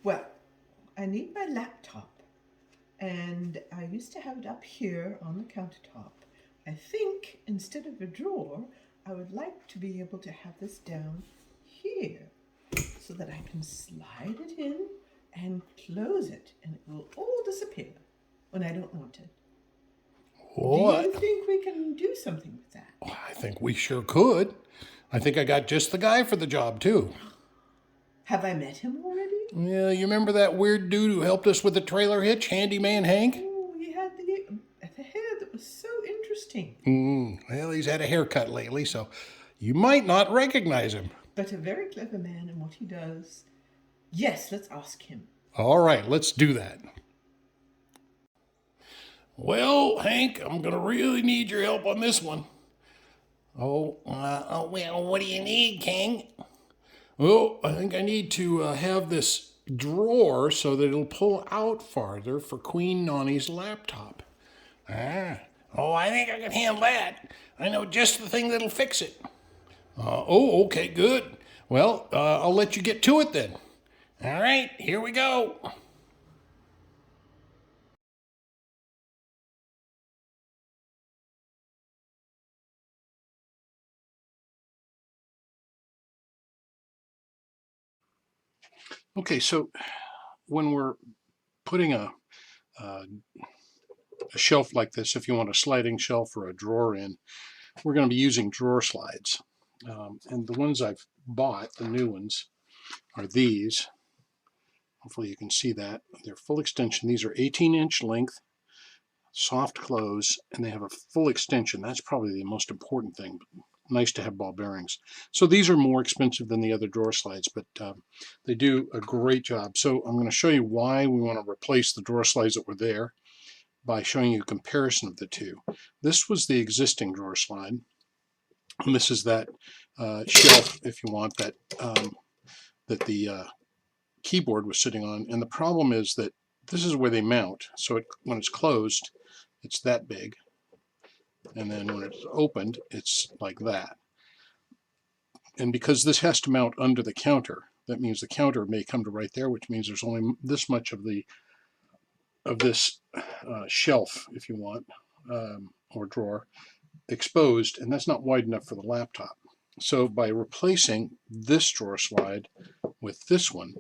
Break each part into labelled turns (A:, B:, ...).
A: Well, I need my laptop, and I used to have it up here on the countertop. I think instead of a drawer, I would like to be able to have this down here so that I can slide it in and close it, and it will all disappear when I don't want it. Do
B: What?
A: you think we can do something with that?
B: I think we sure could. I think I got just the guy for the job, too.
A: Have I met him already?
B: Yeah, you remember that weird dude who helped us with the trailer hitch, Handyman Hank?
A: Oh, he had the hair that was so interesting.
B: Well, he's had a haircut lately, so you might not recognize him.
A: But a very clever man in what he does. Yes, let's ask him.
B: All right, let's do that. Well, Hank, I'm going to really need your help on this one.
C: Well, what do you need, King?
B: Well, I think I need to have this drawer so that it'll pull out farther for Queen Nonny's laptop.
C: I think I can handle that. I know just the thing that'll fix it.
B: Okay, good. Well, I'll let you get to it then.
C: All right, here we go.
B: Okay, so when we're putting a shelf like this, if you want a sliding shelf or a drawer in, we're going to be using drawer slides. And the ones I've bought, the new ones, are these. Hopefully you can see that. They're full extension. These are 18-inch length, soft close, and they have a full extension. That's probably the most important thing. Nice to have ball bearings. So these are more expensive than the other drawer slides, but they do a great job. So I'm going to show you why we want to replace the drawer slides that were there by showing you a comparison of the two. This was the existing drawer slide, and this is that shelf, if you want, that that the keyboard was sitting on. And the problem is that this is where they mount. So when it's closed, it's that big. And then when it's opened, it's like that. And because this has to mount under the counter, that means the counter may come to right there, which means there's only this much of this shelf, if you want, or drawer, exposed, and that's not wide enough for the laptop. So by replacing this drawer slide with this one,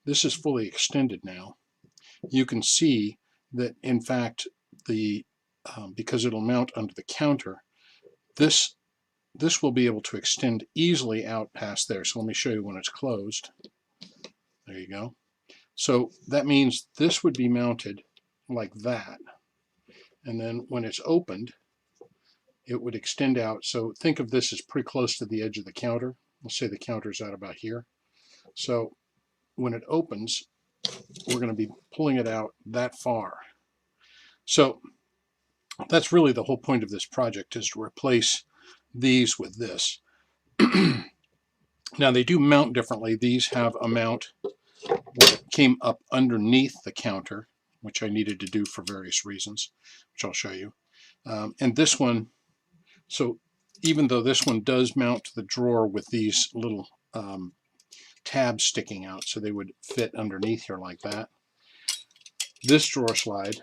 B: this is fully extended now. You can see that, in fact, because it'll mount under the counter, this will be able to extend easily out past there. So let me show you when it's closed. There you go. So that means this would be mounted like that. And then when it's opened, it would extend out. So think of this as pretty close to the edge of the counter. Let's say the counter's out about here. So when it opens, we're going to be pulling it out that far. So that's really the whole point of this project, is to replace these with this. Now they do mount differently. These have a mount that came up underneath the counter, which I needed to do for various reasons, which I'll show you. And this one, so even though this one does mount to the drawer with these little tabs sticking out, so they would fit underneath here like that, this drawer slide,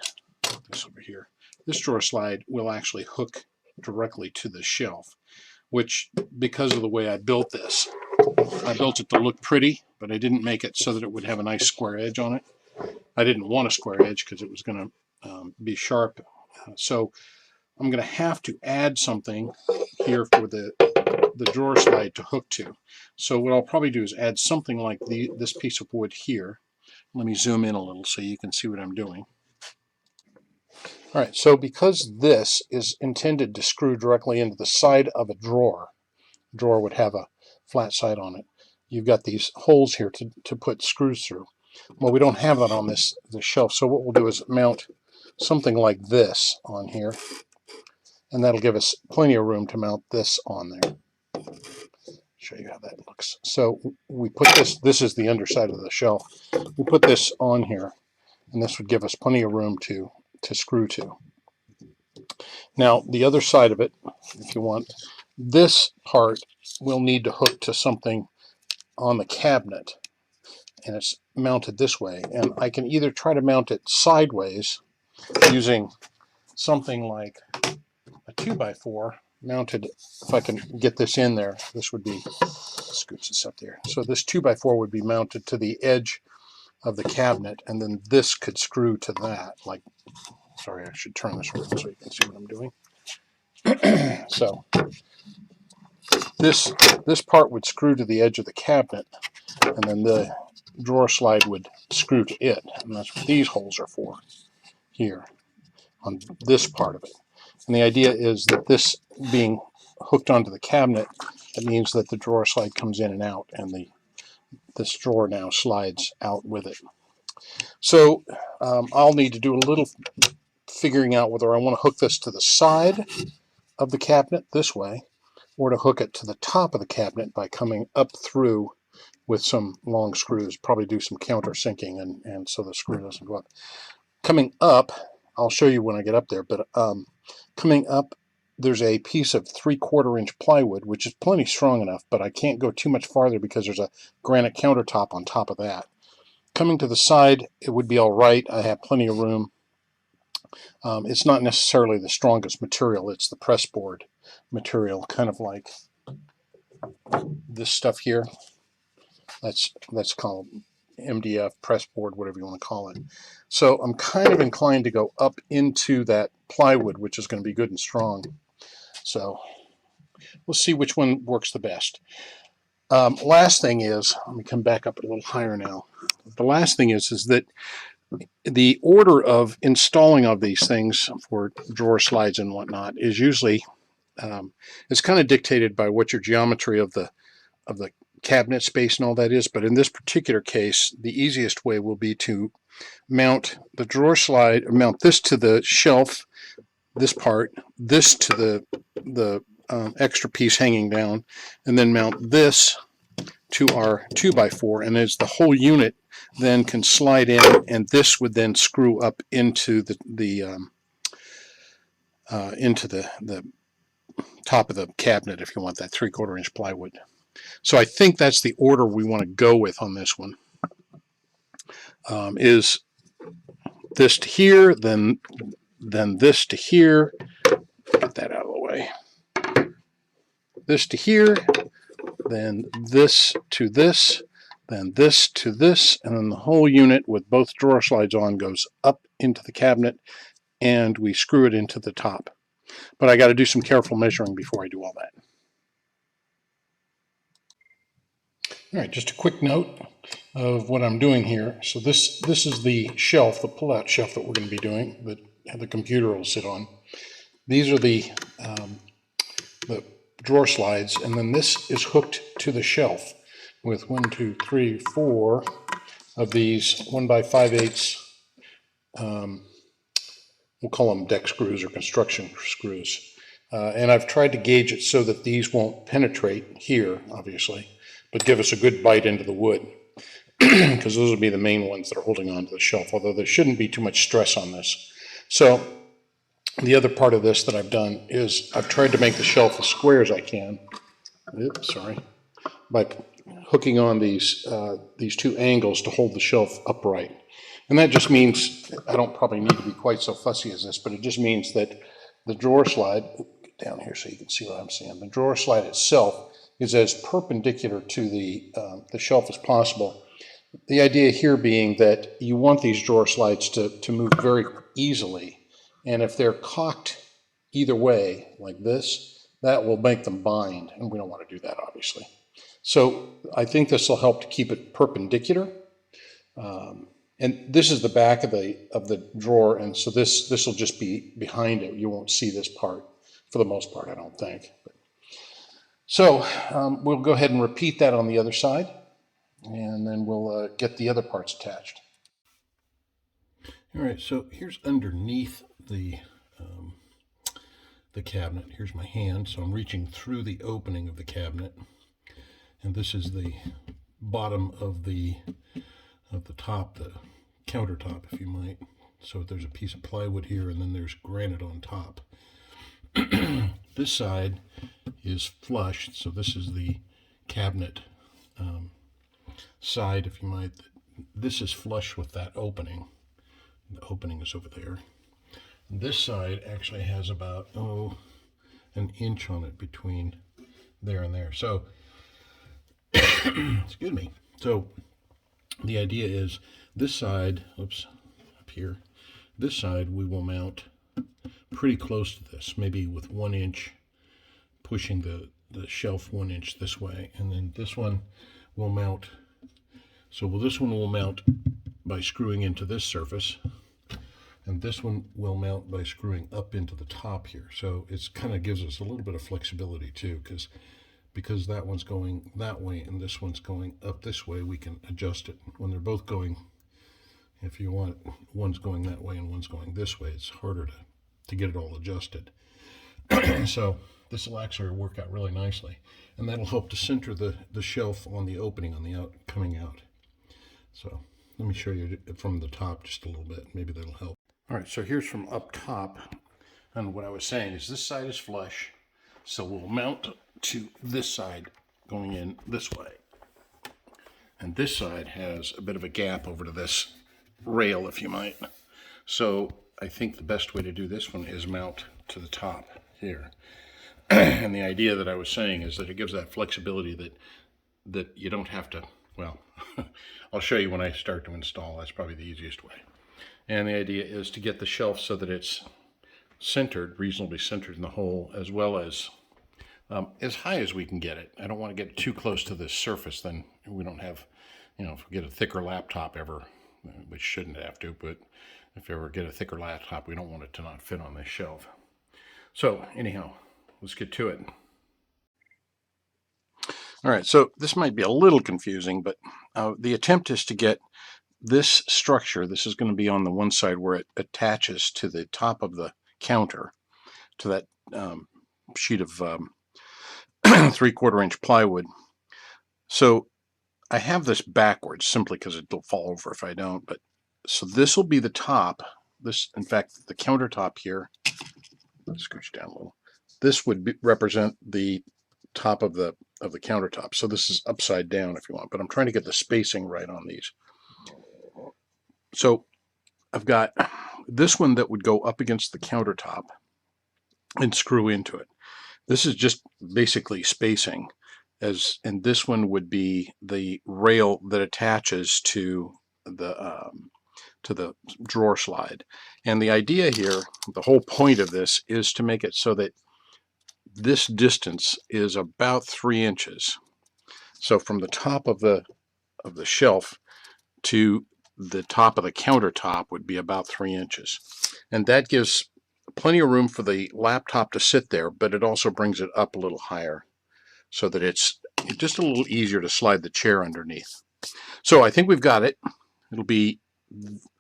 B: this over here, this drawer slide will actually hook directly to the shelf, which, because of the way I built this, I built it to look pretty, but I didn't make it so that it would have a nice square edge on it. I didn't want a square edge because it was going to be sharp. So I'm going to have to add something here for the drawer slide to hook to. So what I'll probably do is add something like this piece of wood here. Let me zoom in a little so you can see what I'm doing. All right, so because this is intended to screw directly into the side of a drawer would have a flat side on it. You've got these holes here to put screws through. Well, we don't have that on this shelf, so what we'll do is mount something like this on here, and that'll give us plenty of room to mount this on there. Show you how that looks. So we put this is the underside of the shelf. We put this on here, and this would give us plenty of room to screw to. Now, the other side of it, if you want, this part will need to hook to something on the cabinet, and it's mounted this way, and I can either try to mount it sideways using something like a 2x4 mounted. If I can get this in there, this would be, scooch this up there. So this 2x4 would be mounted to the edge of the cabinet, and then this could screw to that. Like, sorry, I should turn this around so you can see what I'm doing. So this part would screw to the edge of the cabinet, and then the drawer slide would screw to it, and that's what these holes are for here on this part of it. And the idea is that this being hooked onto the cabinet, it means that the drawer slide comes in and out, and this drawer now slides out with it. So I'll need to do a little figuring out whether I want to hook this to the side of the cabinet this way, or to hook it to the top of the cabinet by coming up through with some long screws. Probably do some countersinking, and so the screw doesn't go up. Coming up, I'll show you when I get up there, but coming up, there's a piece of 3/4 inch plywood, which is plenty strong enough, but I can't go too much farther because there's a granite countertop on top of that. Coming to the side, it would be all right. I have plenty of room. It's not necessarily the strongest material. It's the press board material, kind of like this stuff here. That's called MDF, press board, whatever you want to call it. So I'm kind of inclined to go up into that plywood, which is going to be good and strong. So we'll see which one works the best. Last thing is, let me come back up a little higher now. The last thing is that the order of installing of these things for drawer slides and whatnot is usually it's kind of dictated by what your geometry of the cabinet space and all that is. But in this particular case, the easiest way will be to mount the drawer slide, mount this to the shelf, this part, this to the extra piece hanging down, and then mount this to our 2x4, and as the whole unit then can slide in, and this would then screw up into the top of the cabinet if you want that 3/4 inch plywood. So I think that's the order we want to go with on this one. Is this to here, then this to here. Get that out of the way. This to here, then this to this, then this to this, and then the whole unit with both drawer slides on goes up into the cabinet, and we screw it into the top. But I got to do some careful measuring before I do all that. All right, just a quick note of what I'm doing here. So this is the shelf, the pull-out shelf that we're going to be doing, that the computer will sit on. These are the drawer slides, and then this is hooked to the shelf with 1, 2, 3, 4 of these 1x5/8. We'll call them deck screws or construction screws. And I've tried to gauge it so that these won't penetrate here, obviously, but give us a good bite into the wood, because those will be the main ones that are holding on to the shelf, although there shouldn't be too much stress on this. So the other part of this that I've done is I've tried to make the shelf as square as I can. Oops, sorry. By hooking on these two angles to hold the shelf upright. And that just means, I don't probably need to be quite so fussy as this, but it just means that the drawer slide, get down here so you can see what I'm saying, the drawer slide itself is as perpendicular to the shelf as possible. The idea here being that you want these drawer slides to move very easily, and if they're cocked either way, like this, that will make them bind, and we don't want to do that, obviously. So I think this will help to keep it perpendicular. And this is the back of the drawer, and so this will just be behind it. You won't see this part for the most part, I don't think. So we'll go ahead and repeat that on the other side, and then we'll get the other parts attached.
C: All right, so here's underneath the cabinet. Here's my hand, so I'm reaching through the opening of the cabinet, and this is the bottom of the top, the countertop, if you might. So there's a piece of plywood here, and then there's granite on top. This side is flush, so this is the cabinet side, if you might, this is flush with that opening. The opening is over there. This side actually has about, an inch on it between there and there. So, excuse me. So the idea is this side, oops, up here, this side we will mount pretty close to this, maybe with 1 inch, pushing the shelf 1 inch this way. And then this one will mount, this one will mount by screwing into this surface. And this one will mount by screwing up into the top here. So it's kind of gives us a little bit of flexibility too, because that one's going that way and this one's going up this way, we can adjust it. When they're both going, if you want, one's going that way and one's going this way, it's harder to get it all adjusted. So this will actually work out really nicely. And that'll help to center the shelf on the opening on the coming out. So let me show you from the top just a little bit. Maybe that'll help. All right, so here's from up top. And what I was saying is this side is flush. So we'll mount to this side going in this way. And this side has a bit of a gap over to this rail, if you might. So I think the best way to do this one is mount to the top here. And the idea that I was saying is that it gives that flexibility that you don't have to, well, I'll show you when I start to install. That's probably the easiest way. And the idea is to get the shelf so that it's centered, reasonably centered in the hole, as well as high as we can get it. I don't want to get too close to this surface, then we don't have, if we get a thicker laptop ever, which shouldn't have to, but if you ever get a thicker laptop, we don't want it to not fit on this shelf. So anyhow, let's get to it. All right, so this might be a little confusing, but the attempt is to get this structure, this is going to be on the one side where it attaches to the top of the counter, to that sheet of 3/4 inch plywood. So I have this backwards simply because it'll fall over if I don't, but so this will be the top. This, in fact, the countertop here, let's scooch down a little. This would represent the top of the countertop. So this is upside down if you want, but I'm trying to get the spacing right on these. So I've got this one that would go up against the countertop and screw into it. This is just basically spacing, and this one would be the rail that attaches to the drawer slide. And the idea here, the whole point of this, is to make it so that this distance is about 3 inches. So from the top of the shelf to the top of the countertop would be about 3 inches. And that gives plenty of room for the laptop to sit there, but it also brings it up a little higher so that it's just a little easier to slide the chair underneath. So I think we've got it. It'll be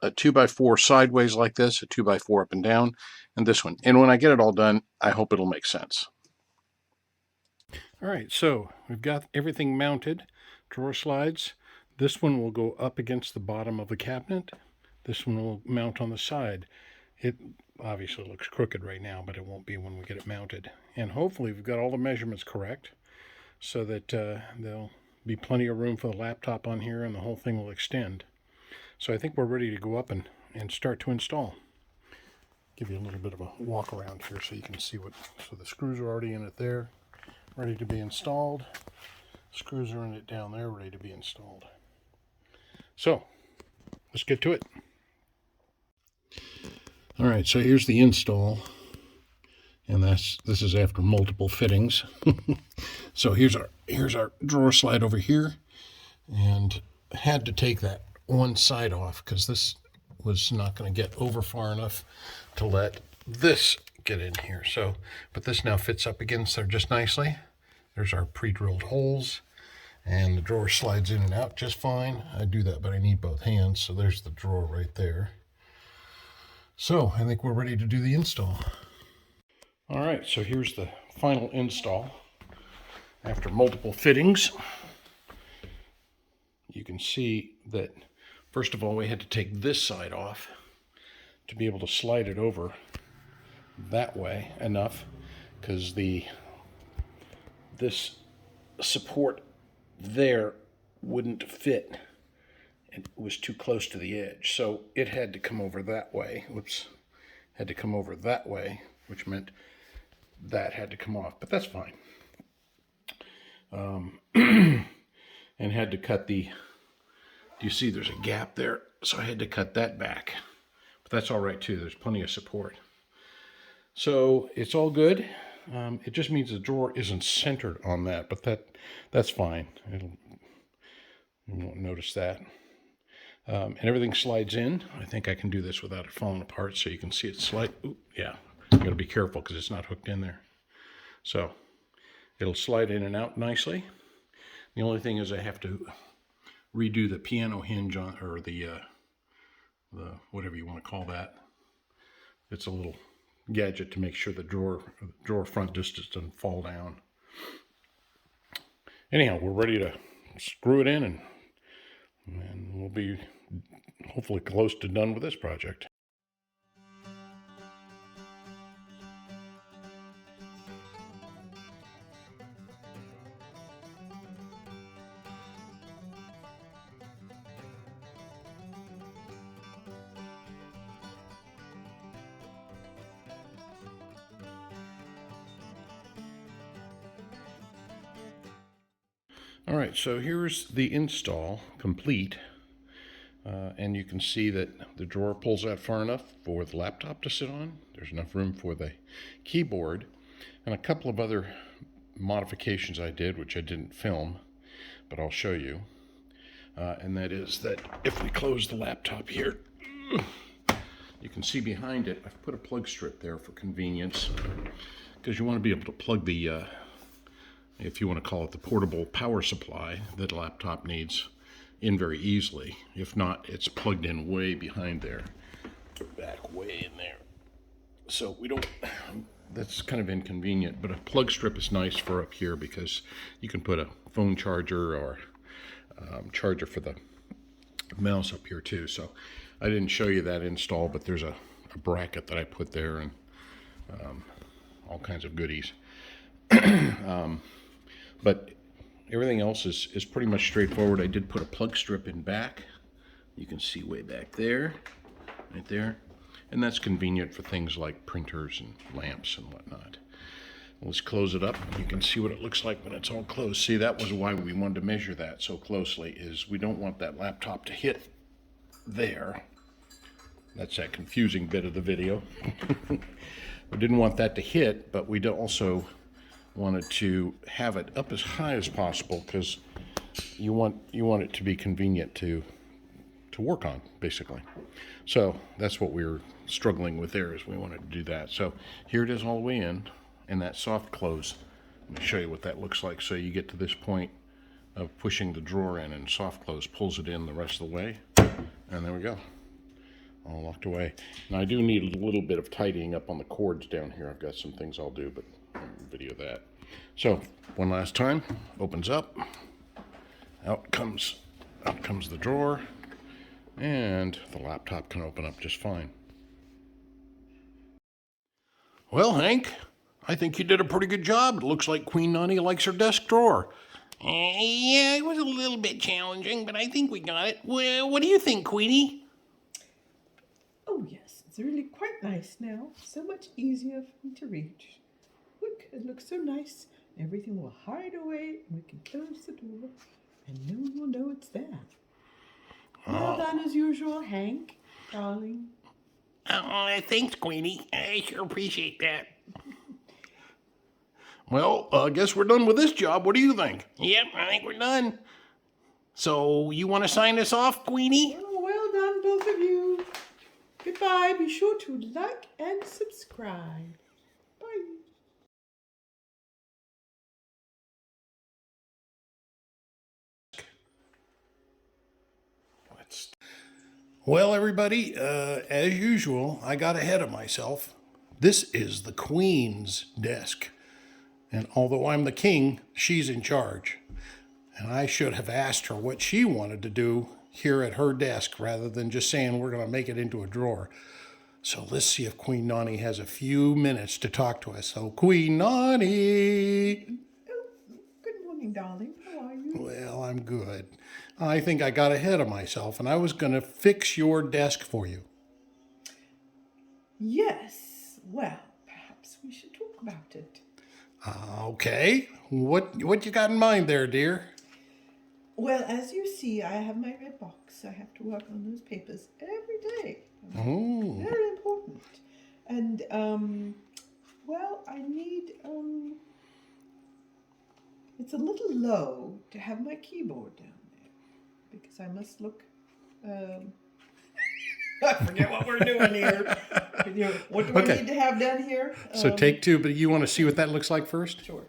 C: a 2x4 sideways like this, a 2x4 up and down, and this one. And when I get it all done, I hope it'll make sense. All right, so we've got everything mounted, drawer slides. This one will go up against the bottom of the cabinet. This one will mount on the side. It obviously looks crooked right now, but it won't be when we get it mounted. And hopefully we've got all the measurements correct so that there'll be plenty of room for the laptop on here and the whole thing will extend. So I think we're ready to go up and start to install. Give you a little bit of a walk around here so you can see so the screws are already in it there, ready to be installed. Screws are in it down there, ready to be installed. So let's get to it. All right, so here's the install, and this is after multiple fittings. So here's our drawer slide over here, and I had to take that one side off because this was not going to get over far enough to let this get in here. So, but this now fits up against there just nicely. There's our pre-drilled holes, and the drawer slides in and out just fine. I do that, but I need both hands, so there's the drawer right there. So I think we're ready to do the install. All right, so here's the final install. After multiple fittings, you can see that, first of all, we had to take this side off to be able to slide it over that way enough, because this support there wouldn't fit
B: it was too close to the edge. So it had to come over that way. Whoops. Had to come over that way, which meant that had to come off, but that's fine. And had to cut the, do you see there's a gap there? So I had to cut that back, but that's all right too. There's plenty of support. So it's all good. It just means the drawer isn't centered on that, but that's fine. You won't notice that. And everything slides in. I think I can do this without it falling apart, so you can see it slide. Ooh, yeah, you got to be careful because it's not hooked in there. So it'll slide in and out nicely. The only thing is I have to redo the piano hinge on, or the whatever you want to call that. It's a little gadget to make sure the drawer front just doesn't fall down. Anyhow, we're ready to screw it in, and we'll be hopefully close to done with this project. All right, so here's the install complete. And you can see that the drawer pulls out far enough for the laptop to sit on. There's enough room for the keyboard, and a couple of other modifications I did, which I didn't film, but I'll show you. And that is that if we close the laptop here, you can see behind it, I've put a plug strip there for convenience, because you want to be able to plug the, if you want to call it the portable power supply that a laptop needs, in very easily. If not, it's plugged in way behind there, back way in there. So we don't, that's kind of inconvenient, but a plug strip is nice for up here because you can put a phone charger or charger for the mouse up here too. So I didn't show you that install, but there's a bracket that I put there, and all kinds of goodies. But everything else is pretty much straightforward. I did put a plug strip in back. You can see way back there, right there. And that's convenient for things like printers and lamps and whatnot. Let's close it up. You can see what it looks like when it's all closed. See, that was why we wanted to measure that so closely, is we don't want that laptop to hit there. That's that confusing bit of the video. We didn't want that to hit, but we also wanted to have it up as high as possible because you want it to be convenient to work on, basically. So that's what we were struggling with there, is we wanted to do that. So here it is all the way in, and that soft close. Let me show you what that looks like. So you get to this point of pushing the drawer in, and soft close pulls it in the rest of the way, and there we go, all locked away. Now I do need a little bit of tidying up on the cords down here. I've got some things I'll do, but I'll video that. So one last time, opens up, out comes the drawer, and the laptop can open up just fine. Well, Hank, I think you did a pretty good job. It looks like Queen Nonny likes her desk drawer.
D: Yeah, it was a little bit challenging, but I think we got it. Well, what do you think, Queenie?
A: Oh yes, it's really quite nice now. So much easier for me to reach. Look, it looks so nice. Everything will hide away, and we can close the door, and no one will know it's there. Well done as usual, Hank, darling.
D: Oh, thanks, Queenie. I sure appreciate that.
B: Well, I guess we're done with this job. What do you think?
D: Yep, I think we're done. So, you want to sign us off, Queenie?
A: Oh, well done, both of you. Goodbye. Be sure to like and subscribe. Bye.
B: Well, everybody, as usual, I got ahead of myself. This is the Queen's desk. And although I'm the king, she's in charge. And I should have asked her what she wanted to do here at her desk rather than just saying we're going to make it into a drawer. So let's see if Queen Nonny has a few minutes to talk to us. So, Queen Nonny!
A: Oh, good morning, darling. How are you?
B: Well, I'm good.
C: I think I got ahead of myself, and I was going to fix your desk for you.
A: Yes, well, perhaps we should talk about it.
C: Okay. What you got in mind there, dear?
A: Well, as you see, I have my red box. I have to work on those papers every day.
C: Oh.
A: Very important. And, well, I need, it's a little low to have my keyboard down there because I must look, I forget what we're doing here. What do I
C: Okay.
A: need to have down here?
C: So take two, but you want to see what that looks like first?
A: Sure.